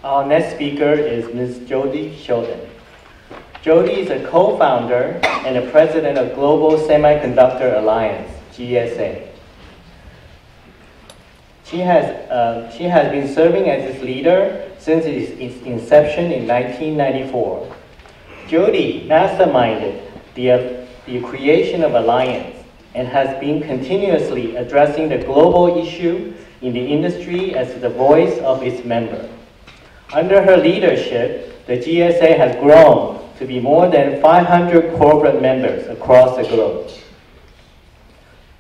Our next speaker is Ms. Jodi Shelton. Jodi is a co-founder and the president of Global Semiconductor Alliance, GSA. She has been serving as its leader since its inception in 1994. Jodi masterminded the creation of Alliance and has been continuously addressing the global issue in the industry as the voice of its member. Under her leadership, the GSA has grown to be more than 500 corporate members across the globe.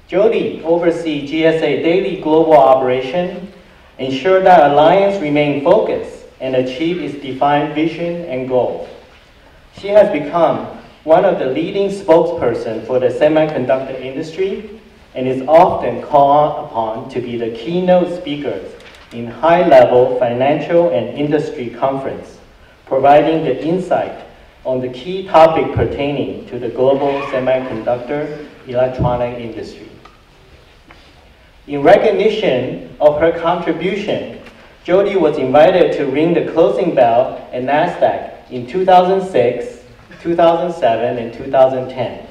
Jodi oversees GSA daily global operation, ensure that Alliance remain focused and achieve its defined vision and goal. She has become one of the leading spokespersons for the semiconductor industry and is often called upon to be the keynote speakers in high-level financial and industry conference, providing the insight on the key topic pertaining to the global semiconductor electronic industry. In recognition of her contribution, Jodi was invited to ring the closing bell at NASDAQ in 2006, 2007, and 2010.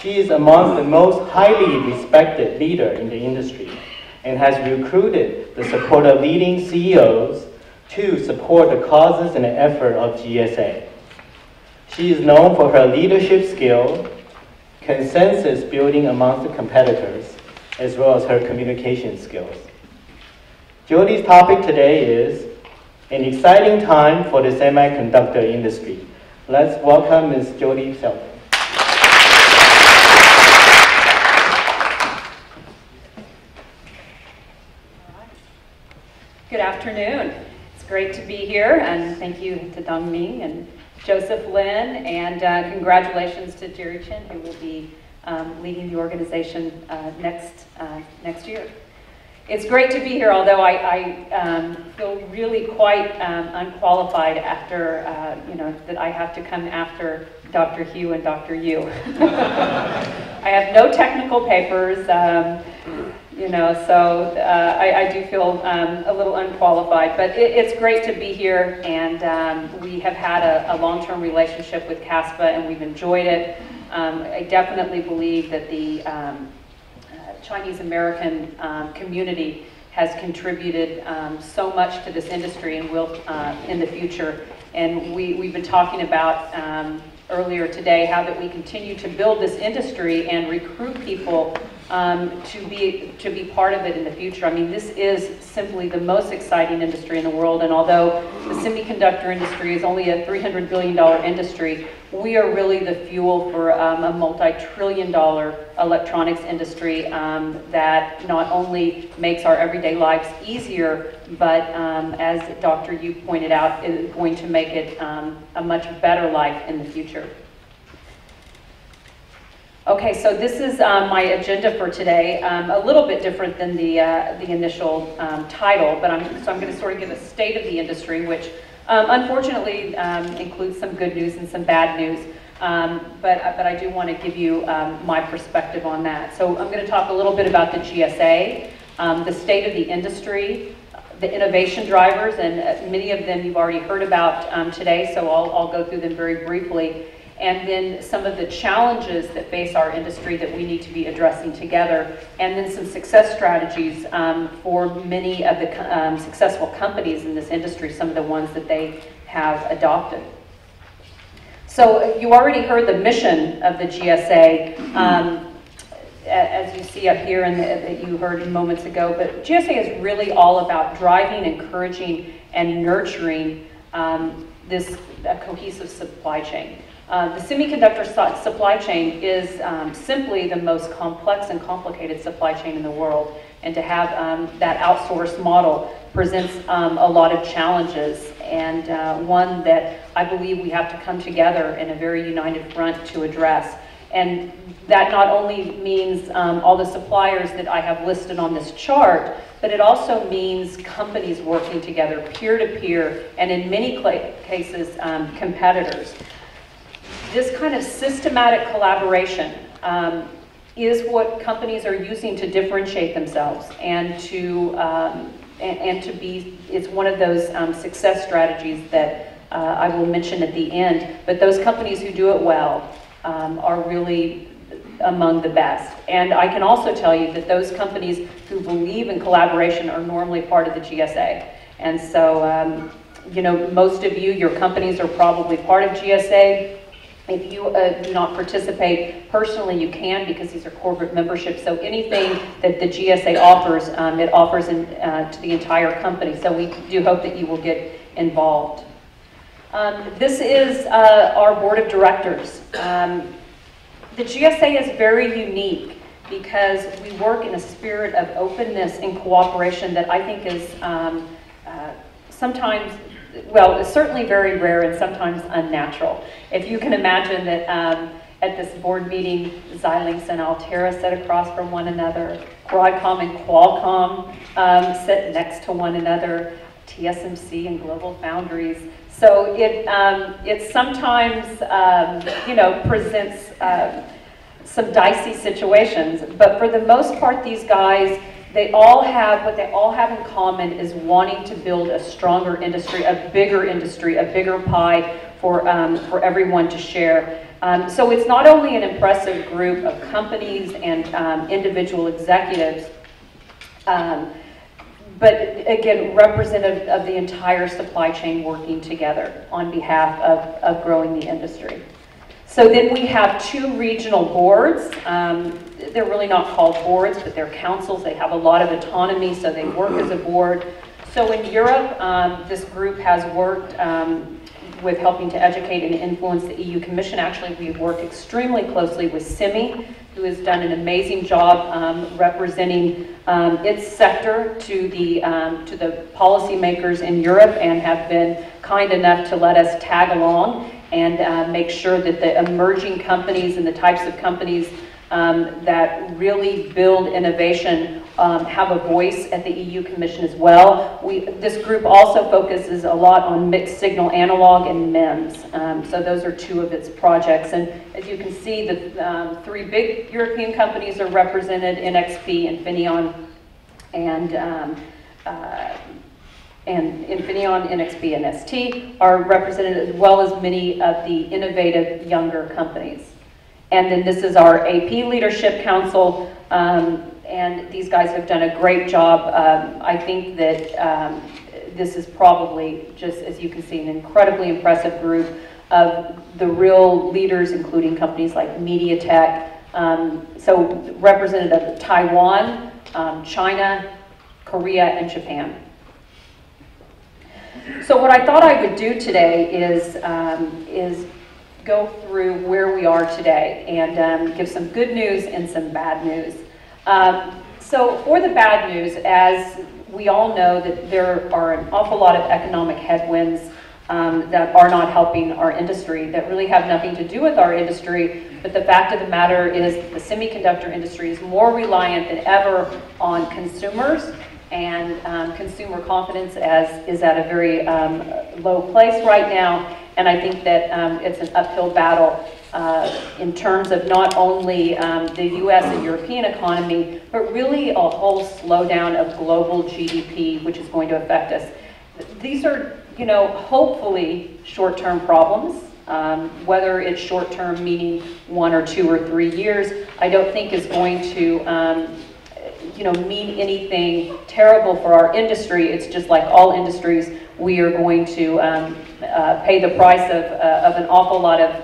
She is among the most highly respected leaders in the industry and has recruited the support of leading CEOs to support the causes and the effort of GSA. She is known for her leadership skill, consensus building amongst the competitors, as well as her communication skills. Jodi's topic today is an exciting time for the semiconductor industry. Let's welcome Ms. Jodi Shelton. Good afternoon. It's great to be here, and thank you to Dong Ming and Joseph Lin, and congratulations to Jerry Chen, who will be leading the organization next year. It's great to be here, although I feel really quite unqualified after, that I have to come after Dr. Hugh and Dr. Yu. I have no technical papers, so I do feel a little unqualified, but it's great to be here, and we have had a long-term relationship with CASPA, and we've enjoyed it. I definitely believe that the Chinese-American community has contributed so much to this industry and will in the future. And we've been talking about earlier today how that we continue to build this industry and recruit people to be part of it in the future. I mean, this is simply the most exciting industry in the world, and although the semiconductor industry is only a $300 billion industry, we are really the fuel for a multi-trillion-dollar electronics industry that not only makes our everyday lives easier, but as Dr. Yu pointed out, is going to make it a much better life in the future. Okay, so this is my agenda for today. A little bit different than the initial title, but I'm going to sort of give a state of the industry, which unfortunately includes some good news and some bad news. But I do want to give you my perspective on that. So I'm going to talk a little bit about the GSA, the state of the industry, the innovation drivers, and many of them you've already heard about today, so I'll go through them very briefly. And then some of the challenges that face our industry that we need to be addressing together, and then some success strategies for many of the successful companies in this industry, some of the ones that they have adopted. So you already heard the mission of the GSA, as you see up here and that you heard moments ago, but GSA is really all about driving, encouraging, and nurturing this cohesive supply chain. The semiconductor supply chain is simply the most complex and complicated supply chain in the world, and to have that outsourced model presents a lot of challenges, and one that I believe we have to come together in a very united front to address. And that not only means all the suppliers that I have listed on this chart, but it also means companies working together, peer-to-peer, and in many cases, competitors. This kind of systematic collaboration is what companies are using to differentiate themselves and to and to be, it's one of those success strategies that I will mention at the end, but those companies who do it well are really among the best. And I can also tell you that those companies who believe in collaboration are normally part of the GSA. And so, you know, most of you, your companies are probably part of GSA. If you do not participate personally, you can, because these are corporate memberships. So anything that the GSA offers, it offers to the entire company. So we do hope that you will get involved. This is our board of directors. The GSA is very unique because we work in a spirit of openness and cooperation that I think is sometimes, well, it's certainly very rare and sometimes unnatural. If you can imagine that at this board meeting, Xilinx and Altera sit across from one another, Broadcom and Qualcomm sit next to one another, TSMC and Global Foundries. So it sometimes, you know, presents some dicey situations, but for the most part, these guys, they all have, what they all have in common is wanting to build a stronger industry, a bigger pie for everyone to share. So it's not only an impressive group of companies and individual executives, but again, representative of the entire supply chain working together on behalf of growing the industry. So then we have two regional boards. They're really not called boards, but they're councils. They have a lot of autonomy, so they work as a board. So in Europe, this group has worked with helping to educate and influence the EU Commission. Actually, we work extremely closely with CIMI, who has done an amazing job representing its sector to the policymakers in Europe, and have been kind enough to let us tag along and make sure that the emerging companies and the types of companies that really build innovation have a voice at the EU Commission as well. This group also focuses a lot on mixed signal analog and MEMS. So those are two of its projects. And as you can see, the three big European companies are represented: NXP, Infineon, and Infineon, NXP, and ST are represented, as well as many of the innovative younger companies. And then this is our AP Leadership Council, and these guys have done a great job. I think that this is probably, just as you can see, an incredibly impressive group of the real leaders, including companies like MediaTek. So representative of Taiwan, China, Korea, and Japan. So what I thought I would do today is go through where we are today and give some good news and some bad news. So for the bad news, as we all know, that there are an awful lot of economic headwinds that are not helping our industry, that really have nothing to do with our industry, but the fact of the matter is the semiconductor industry is more reliant than ever on consumers, and consumer confidence is at a very low place right now. And I think that it's an uphill battle in terms of not only the US and European economy, but really a whole slowdown of global GDP, which is going to affect us. These are, you know, hopefully short-term problems. Whether it's short-term, meaning 1 or 2 or 3 years, I don't think is going to mean anything terrible for our industry. It's just like all industries, we are going to pay the price of an awful lot of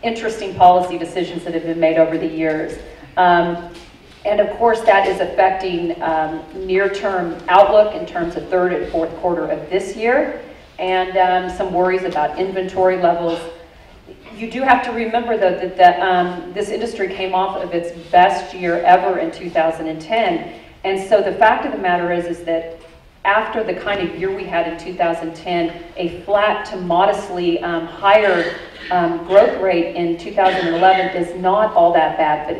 interesting policy decisions that have been made over the years. And of course, that is affecting near-term outlook in terms of third and fourth quarter of this year, and some worries about inventory levels. You do have to remember, though, that this industry came off of its best year ever in 2010. And so the fact of the matter is that after the kind of year we had in 2010, a flat to modestly higher growth rate in 2011 is not all that bad, but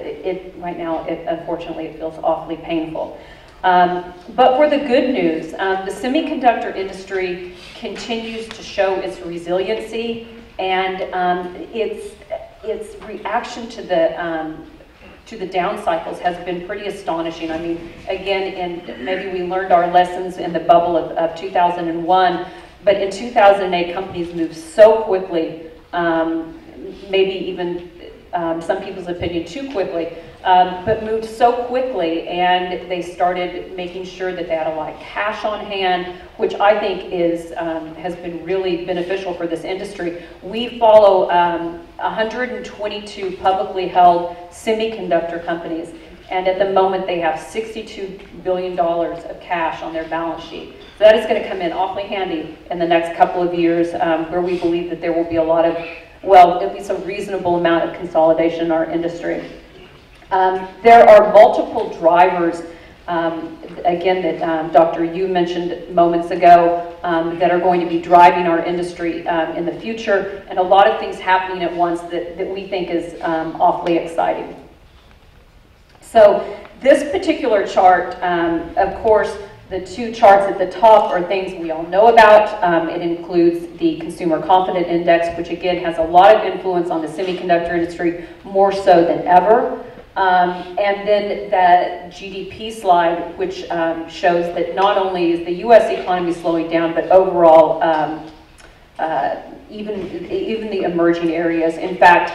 right now, unfortunately, it feels awfully painful. But for the good news, the semiconductor industry continues to show its resiliency, and its reaction to the to the down cycles has been pretty astonishing. I mean, again, and maybe we learned our lessons in the bubble of 2001, but in 2008, companies moved so quickly, maybe even some people's opinion too quickly, but moved so quickly, and they started making sure that they had a lot of cash on hand, which I think is has been really beneficial for this industry. We follow 122 publicly held semiconductor companies, and at the moment they have $62 billion of cash on their balance sheet. So that is going to come in awfully handy in the next couple of years, where we believe that there will be a lot of, well, at least a reasonable amount of consolidation in our industry. There are multiple drivers, again, that Dr. Yu mentioned moments ago, that are going to be driving our industry in the future, and a lot of things happening at once that we think is awfully exciting. So this particular chart, of course, the two charts at the top are things we all know about. It includes the Consumer Confidence Index, which again has a lot of influence on the semiconductor industry, more so than ever. And then the GDP slide, which shows that not only is the U.S. economy slowing down, but overall, even the emerging areas. In fact,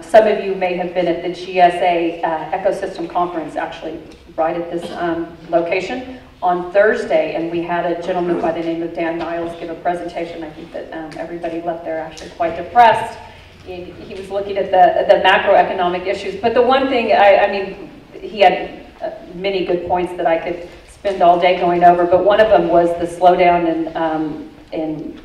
some of you may have been at the GSA Ecosystem Conference, actually right at this location on Thursday, and we had a gentleman by the name of Dan Niles give a presentation. I think that everybody left there actually quite depressed. He was looking at the macroeconomic issues, but the one thing, I mean, he had many good points that I could spend all day going over, but one of them was the slowdown in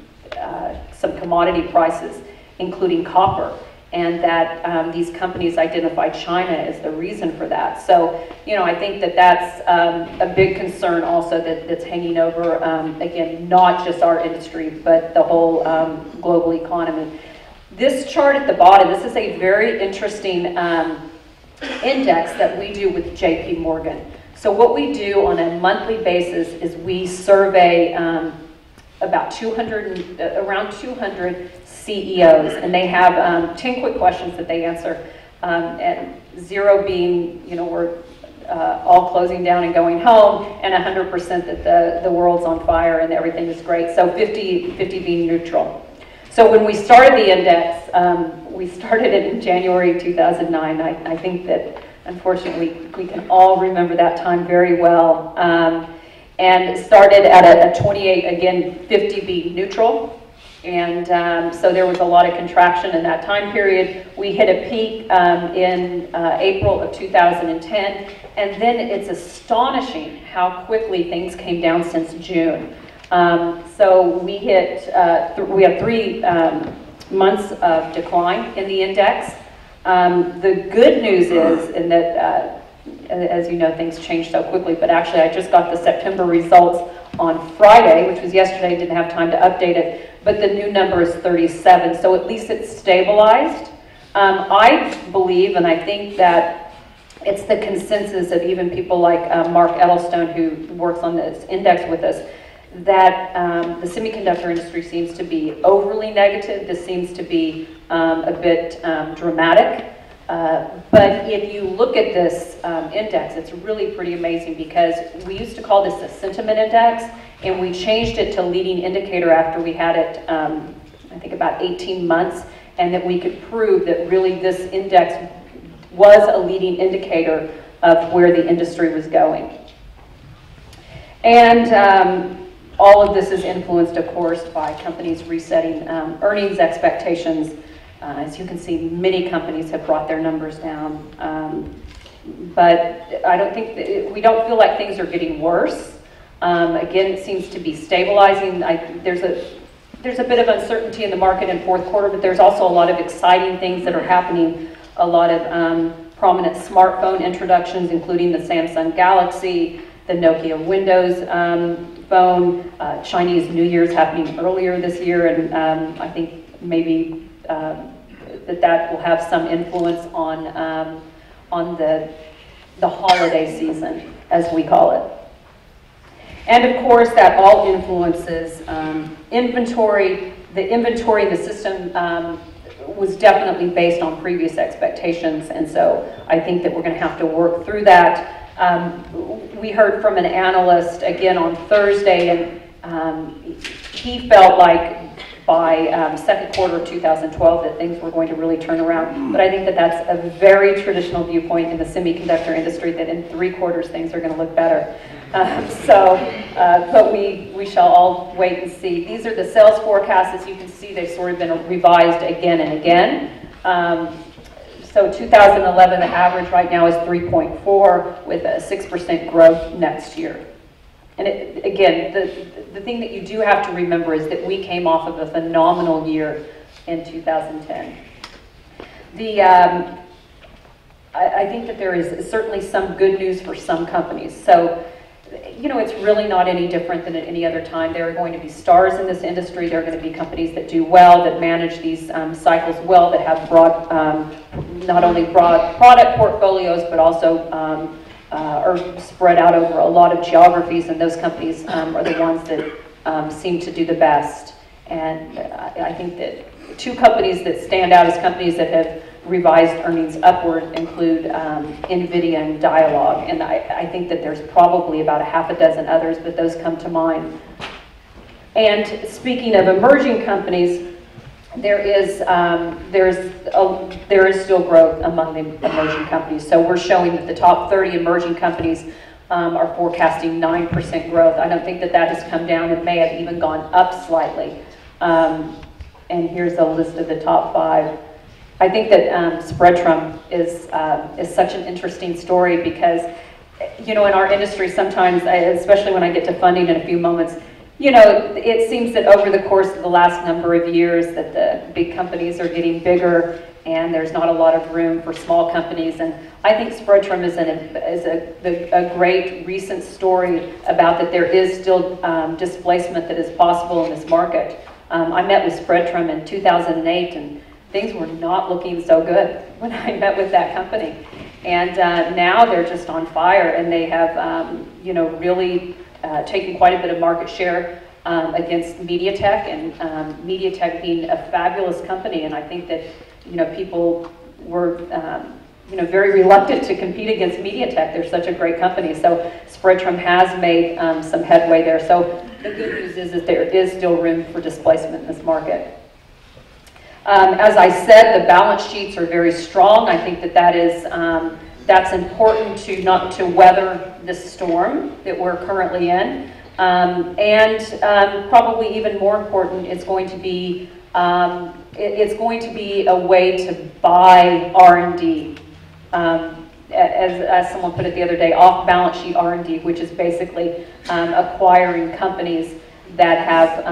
some commodity prices, including copper, and that these companies identified China as the reason for that. So, you know, I think that that's a big concern also that's hanging over, again, not just our industry, but the whole global economy. This chart at the bottom, this is a very interesting index that we do with JP Morgan. So what we do on a monthly basis is we survey about around 200 CEOs, and they have 10 quick questions that they answer, and 0 being, you know, we're all closing down and going home, and 100% that the world's on fire and everything is great. So 50 being neutral. So when we started the index, we started it in January 2009. I think that, unfortunately, we can all remember that time very well. And started at a 28, again, 50 being neutral. And so there was a lot of contraction in that time period. We hit a peak in April of 2010. And then it's astonishing how quickly things came down since June. So we hit, we have 3 months of decline in the index. The good news is, in that, as you know, things change so quickly, but actually I just got the September results on Friday, which was yesterday, didn't have time to update it, but the new number is 37, so at least it's stabilized. I believe, and I think that it's the consensus of even people like Mark Edelstone, who works on this index with us, that the semiconductor industry seems to be overly negative. This seems to be a bit dramatic. But if you look at this index, it's really pretty amazing, because we used to call this a sentiment index, and we changed it to leading indicator after we had it, I think, about 18 months, and that we could prove that really this index was a leading indicator of where the industry was going. And all of this is influenced, of course, by companies resetting earnings expectations. As you can see, many companies have brought their numbers down. But I don't think we don't feel like things are getting worse. Again, it seems to be stabilizing. There's a bit of uncertainty in the market in fourth quarter, but there's also a lot of exciting things that are happening. A lot of prominent smartphone introductions, including the Samsung Galaxy, the Nokia Windows phone. Chinese New Year's happening earlier this year, and I think maybe that will have some influence on the holiday season, as we call it. And of course, that all influences inventory. The inventory in the system was definitely based on previous expectations, and so I think that we're going to have to work through that. We heard from an analyst again on Thursday, and he felt like by second quarter of 2012 that things were going to really turn around. But I think that that's a very traditional viewpoint in the semiconductor industry, that in 3 quarters things are going to look better. But we shall all wait and see. These are the sales forecasts. As you can see, they've sort of been revised again and again. So 2011, the average right now is 3.4 with a 6% growth next year. And again, the thing that you do have to remember is that we came off of a phenomenal year in 2010. I think that there is certainly some good news for some companies. So, you know, it's really not any different than at any other time. There are going to be stars in this industry. There are going to be companies that do well, that manage these cycles well, that have broad, not only broad product portfolios, but also are spread out over a lot of geographies, and those companies are the ones that seem to do the best. And I think that 2 companies that stand out as companies that have revised earnings upward include NVIDIA and Dialog, and I think that there's probably about a half a dozen others, but those come to mind. And speaking of emerging companies, there is still growth among the emerging companies. So we're showing that the top 30 emerging companies are forecasting 9% growth. I don't think that that has come down. It may have even gone up slightly. And here's a list of the top 5. I think that Spreadtrum is such an interesting story because, you know, in our industry sometimes, especially when I get to funding in a few moments, you know, it seems that over the course of the last number of years that the big companies are getting bigger and there's not a lot of room for small companies. And I think Spreadtrum is a great recent story about that there is still displacement that is possible in this market. I met with Spreadtrum in 2008 and things were not looking so good when I met with that company. And now they're just on fire, and they have, you know, really taken quite a bit of market share against MediaTek, and MediaTek being a fabulous company. And I think that, you know, people were, you know, very reluctant to compete against MediaTek. They're such a great company. So Spreadtrum has made some headway there. So the good news is that there is still room for displacement in this market. As I said, the balance sheets are very strong. I think that that is that's important to weather the storm that we're currently in, and probably even more important, it's going to be a way to buy R&D. As someone put it the other day, off-balance sheet R&D, which is basically acquiring companies that have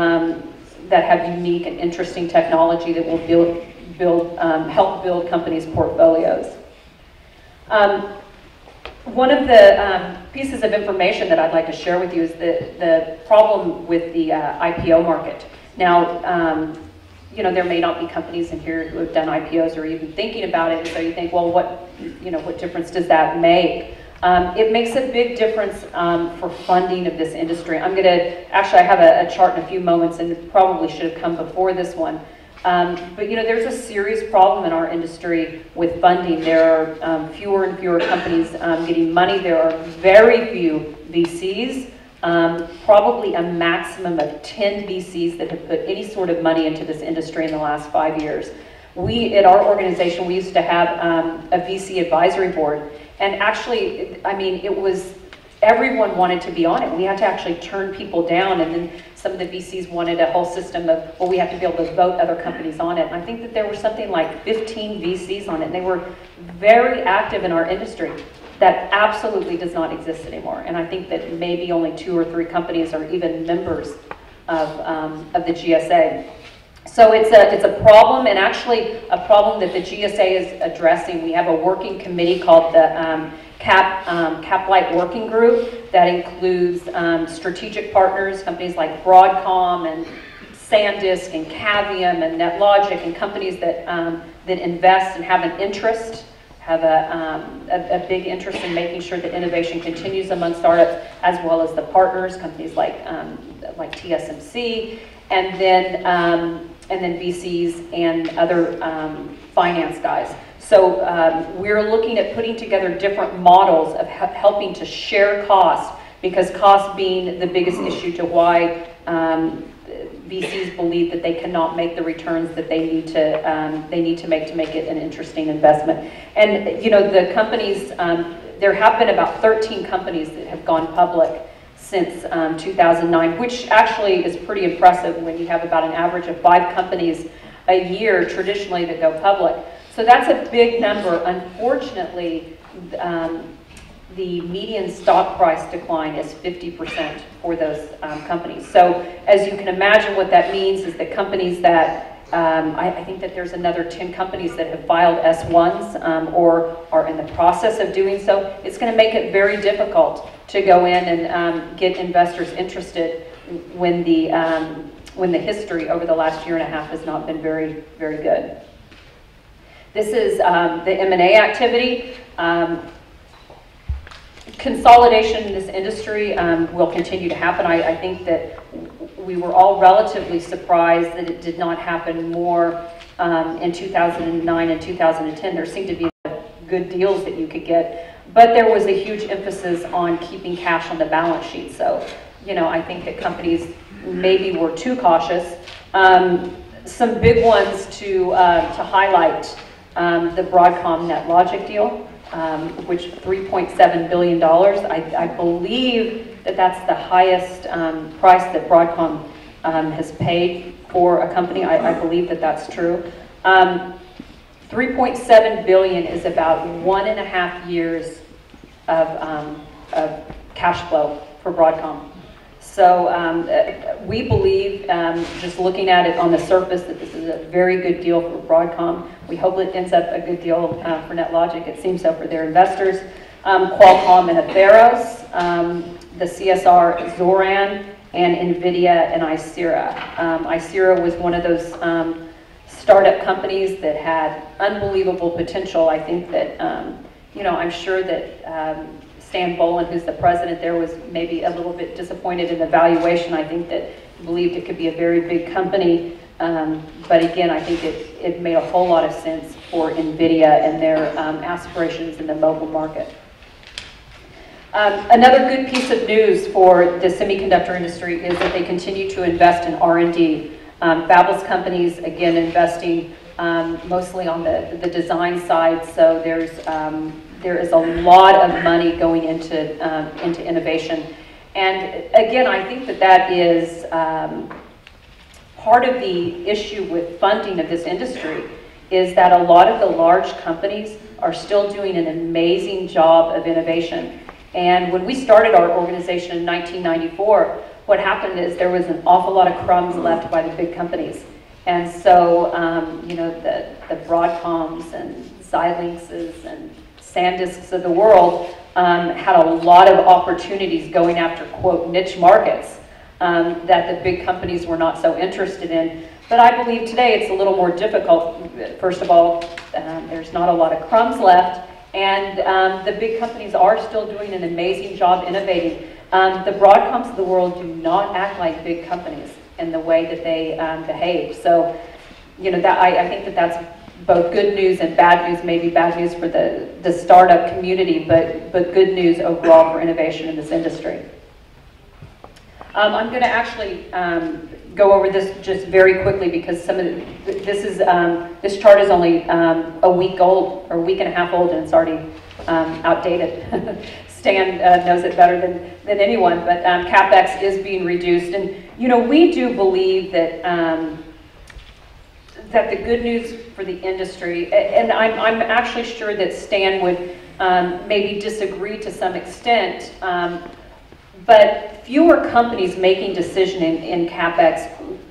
unique and interesting technology that will help build companies' portfolios. One of the pieces of information that I'd like to share with you is the problem with the IPO market. Now, you know, there may not be companies in here who have done IPOs or even thinking about it, and so you think, well, what difference does that make? It makes a big difference for funding of this industry. Actually, I have a chart in a few moments, and it probably should have come before this one. But you know, there's a serious problem in our industry with funding. There are fewer and fewer companies getting money. There are very few VCs, probably a maximum of 10 VCs that have put any sort of money into this industry in the last 5 years. At our organization, we used to have a VC advisory board. And actually, I mean, everyone wanted to be on it. We had to actually turn people down, and then some of the VCs wanted a whole system of, well, we have to be able to vote other companies on it. And I think that there were something like 15 VCs on it, and they were very active in our industry. That absolutely does not exist anymore. And I think that maybe only 2 or 3 companies are even members of the GSA. So it's a problem, and actually a problem that the GSA is addressing. We have a working committee called the CAP-Light Working Group that includes strategic partners, companies like Broadcom and SanDisk and Cavium and NetLogic, and companies that invest and have an interest, have a big interest in making sure that innovation continues among startups, as well as the partners, companies like TSMC. And then then VCs and other finance guys. So we're looking at putting together different models of helping to share costs, because cost being the biggest issue to why VCs believe that they cannot make the returns that they need to make it an interesting investment. And you know, the companies, there have been about 13 companies that have gone public since 2009, which actually is pretty impressive when you have about an average of 5 companies a year traditionally that go public. So that's a big number. Unfortunately, the median stock price decline is 50% for those companies. So as you can imagine, what that means is that companies that, I think that there's another 10 companies that have filed S1s or are in the process of doing so. It's going to make it very difficult to go in and get investors interested when the history over the last year and a half has not been very, very good. This is the M&A activity. Consolidation in this industry will continue to happen. I think that we were all relatively surprised that it did not happen more in 2009 and 2010. There seemed to be good deals that you could get, but there was a huge emphasis on keeping cash on the balance sheet. So, you know, I think that companies maybe were too cautious. Some big ones to highlight, the Broadcom NetLogic deal. Which $3.7 billion. I believe that that's the highest price that Broadcom has paid for a company. I believe that that's true. 3.7 billion is about 1.5 years of cash flow for Broadcom. So we believe, just looking at it on the surface, that this is a very good deal for Broadcom. We hope it ends up a good deal for NetLogic. It seems so for their investors. Qualcomm and Atheros, the CSR Zoran, and NVIDIA and Icera. Icera was one of those startup companies that had unbelievable potential. I think that, you know, I'm sure that Stan Boland, who's the president there, was maybe a little bit disappointed in the valuation. I think that he believed it could be a very big company. But again, I think it made a whole lot of sense for NVIDIA and their aspirations in the mobile market. Another good piece of news for the semiconductor industry is that they continue to invest in R&D. Fabless companies, again, investing mostly on the design side. So there is a lot of money going into innovation. And again, I think that is part of the issue with funding of this industry, is that a lot of the large companies are still doing an amazing job of innovation. And when we started our organization in 1994, what happened is there was an awful lot of crumbs left by the big companies. And so, you know, the Broadcoms and Xilinxes and SanDisks of the world had a lot of opportunities going after, quote, niche markets that the big companies were not so interested in. But I believe today it's a little more difficult. First of all, there's not a lot of crumbs left, and the big companies are still doing an amazing job innovating. The Broadcoms of the world do not act like big companies in the way that they behave. So, you know, that I think that that's both good news and bad news. Maybe bad news for the startup community, but good news overall for innovation in this industry. I'm going to actually go over this just very quickly, because some of this chart is only a week old, or a week and a half old, and it's already outdated. Stan knows it better than anyone, but CapEx is being reduced, and you know, we do believe that that the good news for the industry, and I'm actually sure that Stan would maybe disagree to some extent, but fewer companies making decisions in CapEx,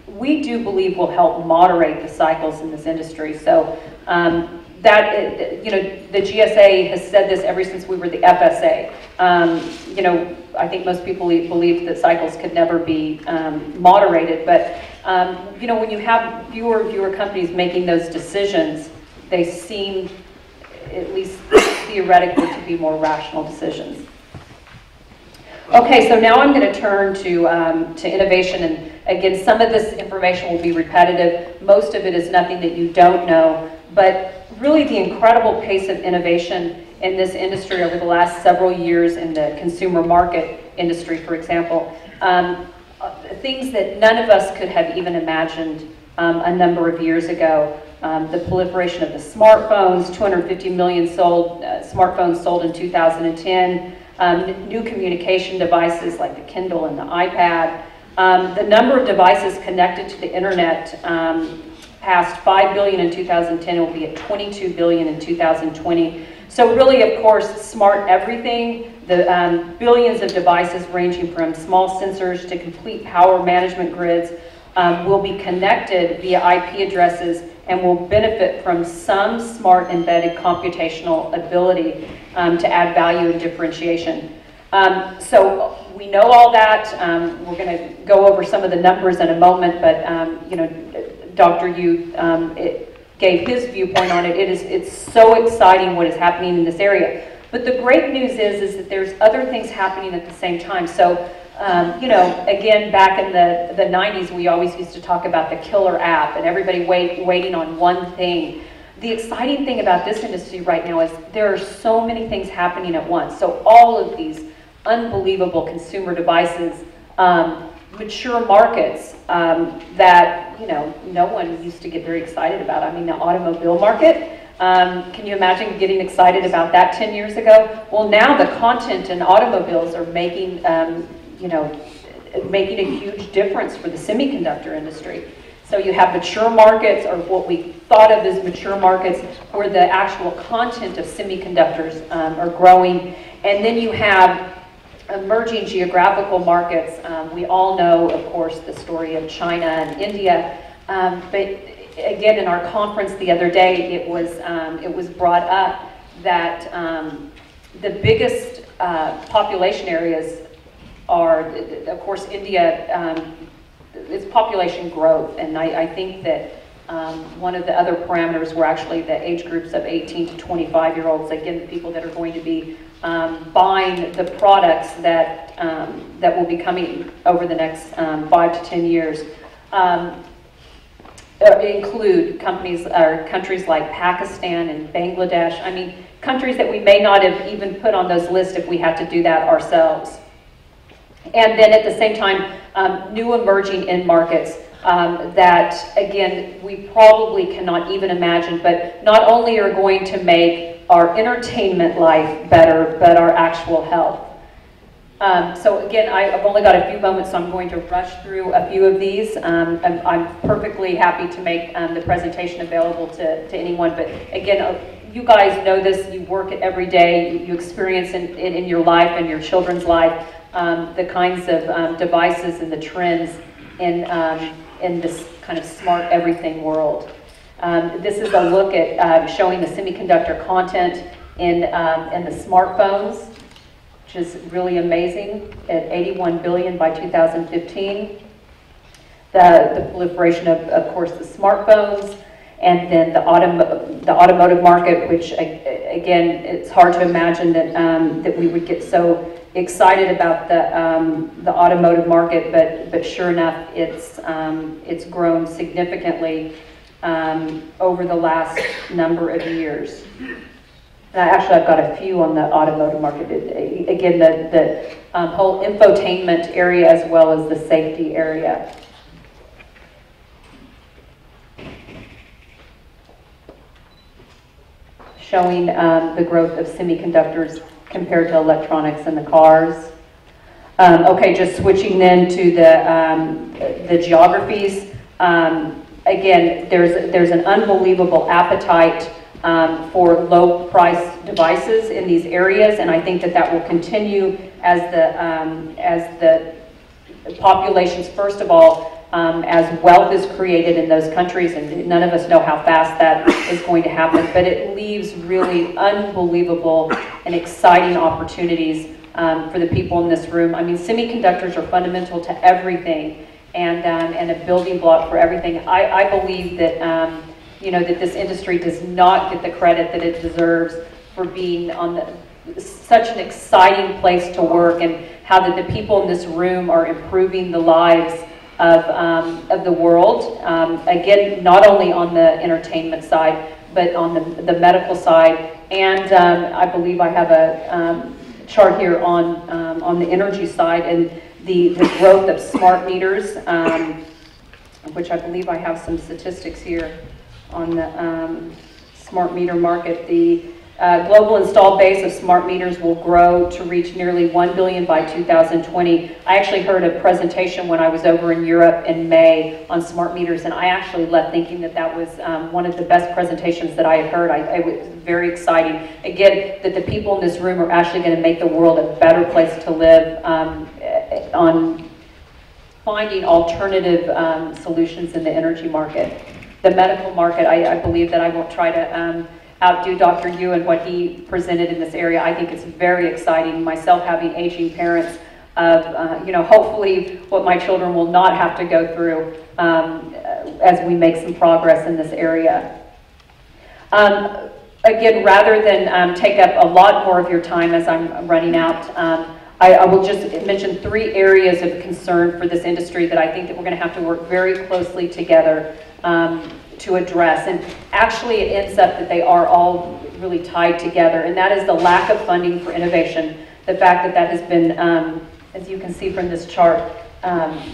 we do believe will help moderate the cycles in this industry. So that, you know, the GSA has said this ever since we were the FSA. You know, I think most people believed that cycles could never be moderated, but you know, when you have fewer companies making those decisions, they seem, at least theoretically, to be more rational decisions. Okay, so now I'm going to turn to innovation, and again, some of this information will be repetitive. Most of it is nothing that you don't know, but really the incredible pace of innovation in this industry over the last several years in the consumer market industry, for example, things that none of us could have even imagined a number of years ago. The proliferation of the smartphones, 250 million smartphones sold in 2010. New communication devices like the Kindle and the iPad. The number of devices connected to the internet passed 5 billion in 2010. It will be at 22 billion in 2020. So really, of course, smart everything. The billions of devices ranging from small sensors to complete power management grids will be connected via IP addresses and will benefit from some smart embedded computational ability to add value and differentiation. So we know all that. We're going to go over some of the numbers in a moment, but you know, Dr. Yu gave his viewpoint on it. It's so exciting what is happening in this area. But the great news is that there's other things happening at the same time. So you know, again, back in the 90s, we always used to talk about the killer app and everybody waiting on one thing. The exciting thing about this industry right now is there are so many things happening at once. So all of these unbelievable consumer devices, mature markets that, you know, no one used to get very excited about. I mean, the automobile market. Can you imagine getting excited about that 10 years ago? Well, now the content in automobiles are making, you know, making a huge difference for the semiconductor industry. So you have mature markets, or what we thought of as mature markets, where the actual content of semiconductors are growing. And then you have emerging geographical markets. We all know, of course, the story of China and India. But again, in our conference the other day, it was brought up that the biggest population areas are, of course, India. It's population growth, and I think that one of the other parameters were actually the age groups of 18 to 25-year-olds. Again, the people that are going to be buying the products that that will be coming over the next 5 to 10 years. Include companies or countries like Pakistan and Bangladesh. I mean, countries that we may not have even put on those lists if we had to do that ourselves. And then at the same time, new emerging end markets that, again, we probably cannot even imagine, but not only are going to make our entertainment life better, but our actual health. So again, I've only got a few moments, so I'm going to rush through a few of these. I'm perfectly happy to make the presentation available to anyone, but again, you guys know this, you work it every day, you experience it in your life and your children's life, the kinds of devices and the trends in this kind of smart everything world. This is a look at showing the semiconductor content in the smartphones, which is really amazing, at 81 billion by 2015. The proliferation of course, the smartphones, and then the automotive market, which again, it's hard to imagine that that we would get so excited about the automotive market, but sure enough, it's grown significantly over the last number of years. Actually, I've got a few on the automotive market. Again, the whole infotainment area as well as the safety area. Showing the growth of semiconductors compared to electronics in the cars. Okay, just switching then to the geographies. Again, there's an unbelievable appetite for low-price devices in these areas, and I think that will continue as the populations, first of all, as wealth is created in those countries, and none of us know how fast that is going to happen, but it leaves really unbelievable and exciting opportunities for the people in this room. I mean, semiconductors are fundamental to everything, and a building block for everything. I believe that you know, that this industry does not get the credit that it deserves for being on such an exciting place to work. And how that the people in this room are improving the lives of the world. Again, not only on the entertainment side, but on the medical side. And I believe I have a chart here on the energy side and the growth of smart meters, which I believe I have some statistics here on the smart meter market. The global installed base of smart meters will grow to reach nearly 1 billion by 2020. I actually heard a presentation when I was over in Europe in May on smart meters, and I actually left thinking that that was one of the best presentations that I had heard. It was very exciting. Again, that the people in this room are actually going to make the world a better place to live on finding alternative solutions in the energy market. The medical market, I believe that I won't try to outdo Dr. Yu and what he presented in this area. I think it's very exciting. Myself having aging parents, hopefully what my children will not have to go through as we make some progress in this area. Again, rather than take up a lot more of your time as I'm running out, I will just mention 3 areas of concern for this industry that I think that we're going to have to work very closely together to address. And actually it ends up that they are all really tied together, and that is the lack of funding for innovation. The fact that that has been, as you can see from this chart,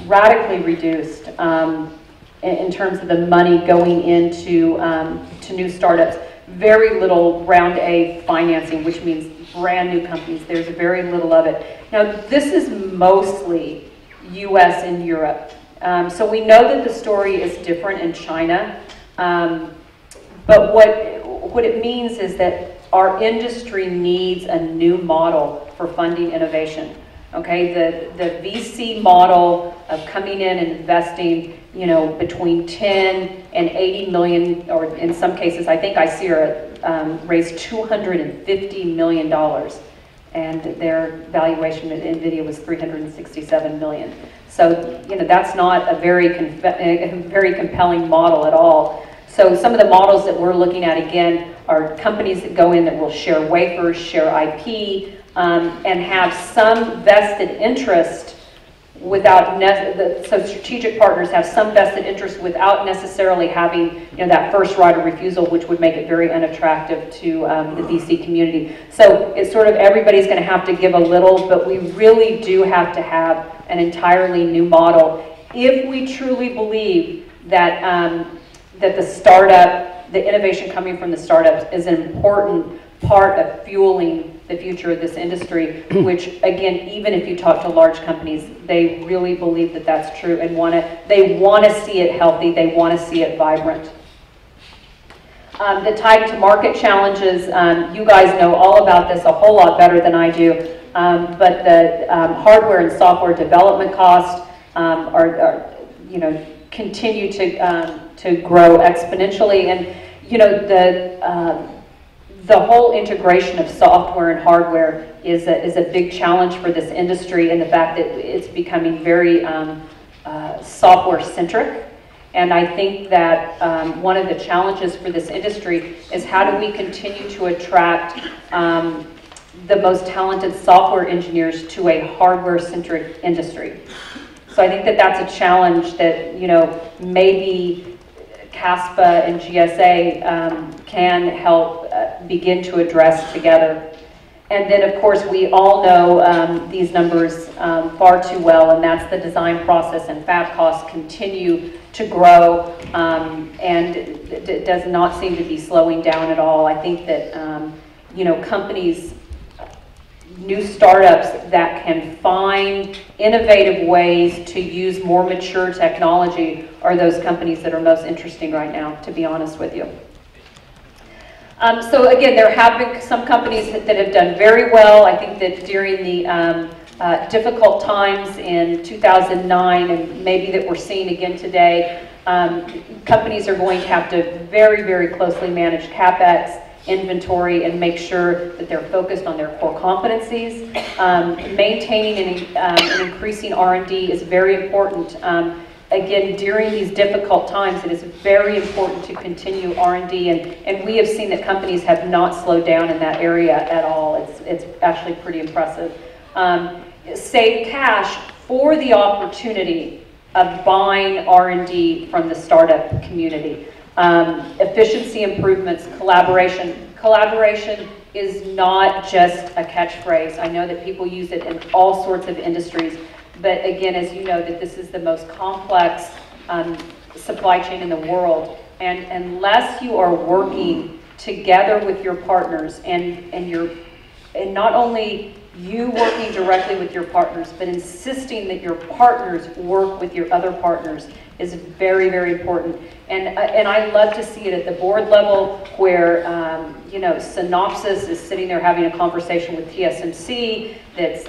radically reduced in terms of the money going into to new startups. Very little round A financing, which means brand new companies. There's very little of it. Now, this is mostly US and Europe. So we know that the story is different in China. But what it means is that our industry needs a new model for funding innovation. Okay, the VC model of coming in and investing, between 10 and 80 million, or in some cases, I think I see her raised $250 million, and their valuation at NVIDIA was $367 million. So, that's not a very compelling model at all. So some of the models that we're looking at, again, are companies that go in that will share wafers, share IP, and have some vested interest without, so strategic partners have some vested interest without necessarily having that first right of refusal, which would make it very unattractive to the VC community. So it's sort of everybody's going to have to give a little, but we really do have to have an entirely new model if we truly believe that that the innovation coming from the startups is an important part of fueling the future of this industry, which again, even if you talk to large companies, they really believe that that's true and they want to see it healthy, they want to see it vibrant. The time to market challenges, you guys know all about this a whole lot better than I do, but the hardware and software development costs continue to grow exponentially, and the whole integration of software and hardware is a big challenge for this industry, and the fact that it's becoming very software centric. And I think that one of the challenges for this industry is how do we continue to attract the most talented software engineers to a hardware centric industry. So I think that that's a challenge that maybe CASPA and GSA can help begin to address together. And then, of course, we all know these numbers far too well, and that's the design process, and fab costs continue to grow, and it does not seem to be slowing down at all. I think that companies, new startups that can find innovative ways to use more mature technology are those companies that are most interesting right now, to be honest with you. So again, there have been some companies that have done very well. I think that during the difficult times in 2009, and maybe that we're seeing again today, companies are going to have to very, very closely manage CapEx, inventory, and make sure that they're focused on their core competencies. Maintaining and increasing R&D is very important. Again, during these difficult times, it is very important to continue R&D, and we have seen that companies have not slowed down in that area at all. It's actually pretty impressive. save cash for the opportunity of buying R&D from the startup community. Efficiency improvements, collaboration. Collaboration is not just a catchphrase. I know that people use it in all sorts of industries, but again, as you know, that this is the most complex supply chain in the world, and unless you are working together with your partners and not only you working directly with your partners, but insisting that your partners work with your other partners is very, very important. And I love to see it at the board level where, you know, Synopsys is sitting there having a conversation with TSMC, that's,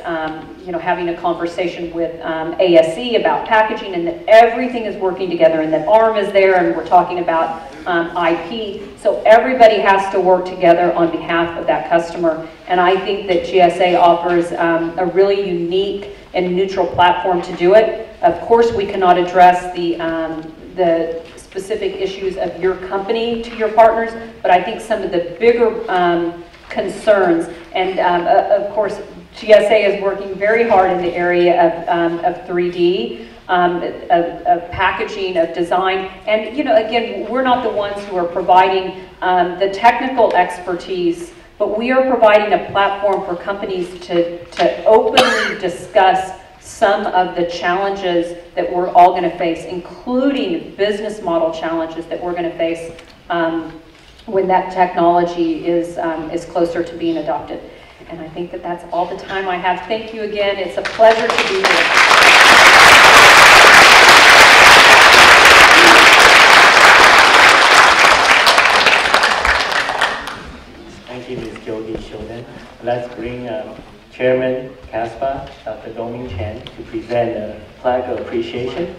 you know, having a conversation with ASE about packaging, and that everything is working together, and that ARM is there, and we're talking about IP. So everybody has to work together on behalf of that customer. And I think that GSA offers a really unique and neutral platform to do it. Of course, we cannot address the specific issues of your company to your partners, but I think some of the bigger concerns, and of course, GSA is working very hard in the area of 3D, of packaging, of design, and you know, again, we're not the ones who are providing the technical expertise, but we are providing a platform for companies to openly discuss some of the challenges that we're all going to face, including business model challenges that we're going to face when that technology is closer to being adopted. And I think that that's all the time I have. Thank you again. It's a pleasure to be here. Thank you, Ms. Jodi Shelton. Let's bring Chairman CASPA, Dr. Dongming Chen, to present a flag of appreciation.